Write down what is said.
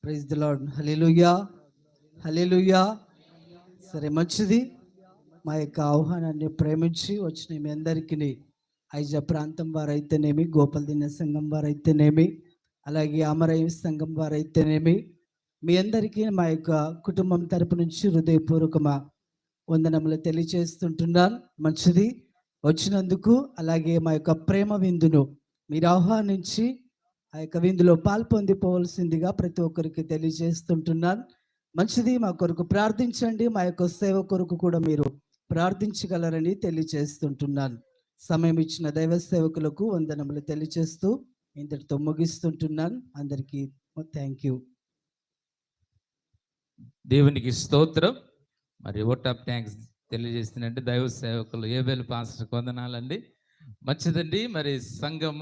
Praise the lord. Hallelujah, hallelujah. సరే, మంచిది. మా యొక్క ఆహ్వానాన్ని ప్రేమించి వచ్చిన మీ అందరికీ ఐజా ప్రాంతం వారైతేనేమి, గోపాలదిన్న సంఘం వారైతేనేమి, అలాగే అమరయ్య సంఘం వారైతేనేమి, మీ అందరికీ మా యొక్క కుటుంబం తరపు నుంచి హృదయపూర్వకమా వందనములు తెలియజేస్తుంటున్నాను. మంచిది వచ్చినందుకు. అలాగే మా యొక్క ప్రేమ విందును మీరు ఆహ్వానించి ఆ యొక్క విందులో పాల్పొందిపోవలసిందిగా ప్రతి ఒక్కరికి తెలియజేస్తుంటున్నాను. మంచిది. మా కొరకు ప్రార్థించండి. మా యొక్క సేవ కొరకు కూడా మీరు ప్రార్థించగలరని తెలియజేస్తుంటున్నాను. సమయం ఇచ్చిన దైవ సేవకులకు వందనములు తెలియజేస్తూ ఇంతటితో ముగిస్తుంటున్నాను. అందరికీ థ్యాంక్ యూ. దేవునికి స్తోత్రం. మరి ఓట్ ఆఫ్ థ్యాంక్స్ తెలియజేస్తున్నట్టు దైవ సేవకులు ఏబేలు పాస్టర్ వందనాలండి. మంచిదండి. మరి సంఘము